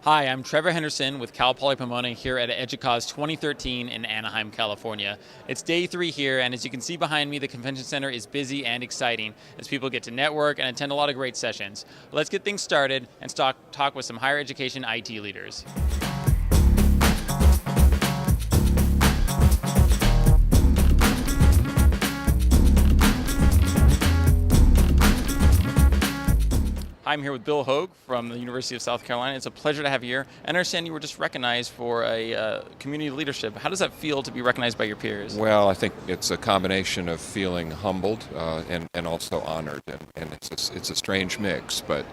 Hi, I'm Trevor Henderson with Poly Pomona here at Educause 2013 in Anaheim, California. It's day 3 here, and as you can see behind me, the convention center is busy and exciting as people get to network and attend a lot of great sessions. Let's get things started and talk with some higher education IT leaders. I'm here with Bill Hogue from the University of South Carolina. It's a pleasure to have you here. I understand you were just recognized for a community leadership. How does that feel to be recognized by your peers? Well, I think it's a combination of feeling humbled and also honored, and it's a strange mix, but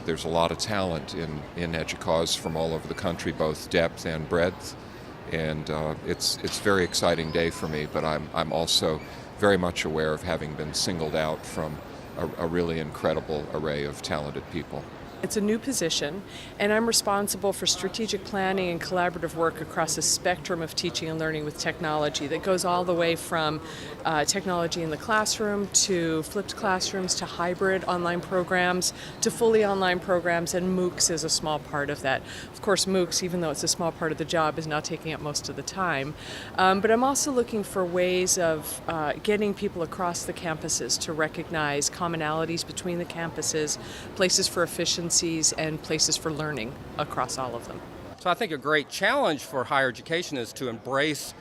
there's a lot of talent in Educause from all over the country, both depth and breadth, and it's a very exciting day for me, but I'm also very much aware of having been singled out from a really incredible array of talented people. It's a new position, and I'm responsible for strategic planning and collaborative work across a spectrum of teaching and learning with technology that goes all the way from technology in the classroom to flipped classrooms to hybrid online programs to fully online programs, and MOOCs is a small part of that. Of course, MOOCs, even though it's a small part of the job, is not taking up most of the time. But I'm also looking for ways of getting people across the campuses to recognize commonalities between the campuses, places for efficiency, and places for learning across all of them. So I think a great challenge for higher education is to embrace,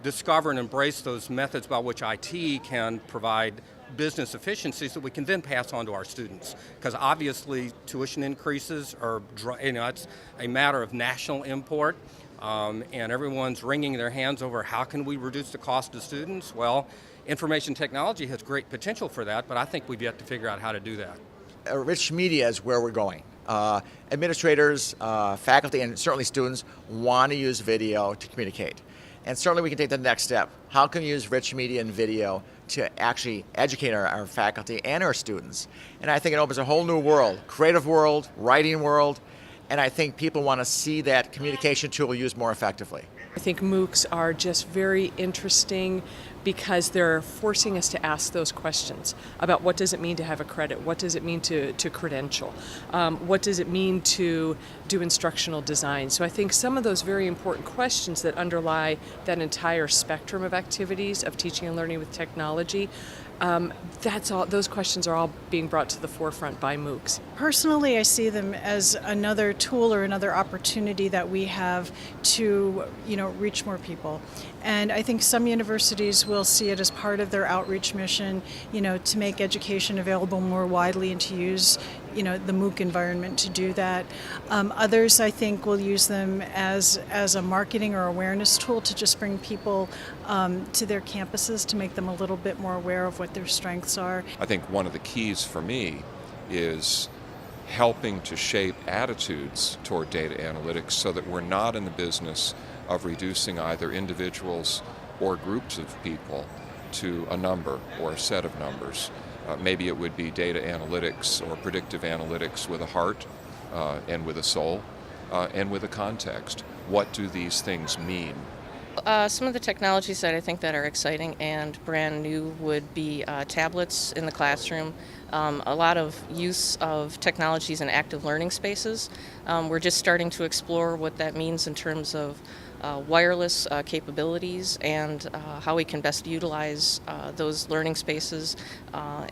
discover and embrace those methods by which IT can provide business efficiencies that we can then pass on to our students. Because obviously tuition increases are, it's a matter of national import, and everyone's wringing their hands over how can we reduce the cost to students. Well, information technology has great potential for that, but I think we've yet to figure out how to do that. Rich media is where we're going. Administrators, faculty, and certainly students want to use video to communicate. And certainly we can take the next step. How can we use rich media and video to actually educate our faculty and our students? And I think it opens a whole new world, creative world, writing world, and I think people want to see that communication tool used more effectively. I think MOOCs are just very interesting because they're forcing us to ask those questions about what does it mean to have a credit, what does it mean to credential, what does it mean to do instructional design. So I think some of those very important questions that underlie that entire spectrum of activities of teaching and learning with technology, those questions are all being brought to the forefront by MOOCs. Personally, I see them as another tool or another opportunity that we have to, reach more people. And I think some universities will see it as part of their outreach mission, to make education available more widely and to use, the MOOC environment to do that. Others, I think, will use them as a marketing or awareness tool to just bring people to their campuses to make them a little bit more aware of what their strengths are. I think one of the keys for me is helping to shape attitudes toward data analytics so that we're not in the business of reducing either individuals or groups of people to a number or a set of numbers. Maybe it would be data analytics or predictive analytics with a heart and with a soul and with a context. What do these things mean? Some of the technologies that I think that are exciting and brand new would be tablets in the classroom, a lot of use of technologies in active learning spaces. We're just starting to explore what that means in terms of wireless capabilities and how we can best utilize those learning spaces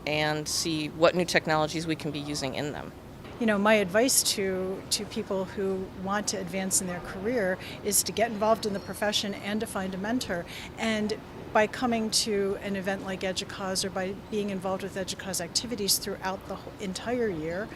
and see what new technologies we can be using in them. My advice to people who want to advance in their career is to get involved in the profession and to find a mentor. And by coming to an event like Educause or by being involved with Educause activities throughout the entire year,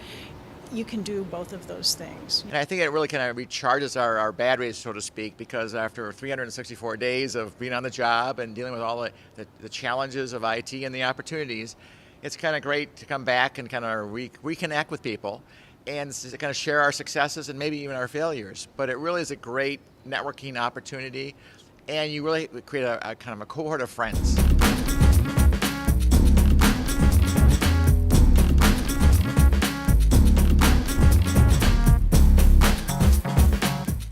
you can do both of those things. And I think it really kind of recharges our batteries, so to speak, because after 364 days of being on the job and dealing with all the challenges of IT and the opportunities, it's kind of great to come back and kind of reconnect with people and kind of share our successes and maybe even our failures. But it really is a great networking opportunity, and you really create a kind of a cohort of friends.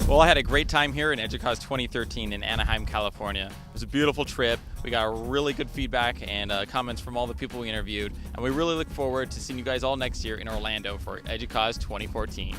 Well, Well, I had a great time here in Educause 2013 in Anaheim, California. It was a beautiful trip. We got really good feedback and comments from all the people we interviewed, and we really look forward to seeing you guys all next year in Orlando for Educause 2014.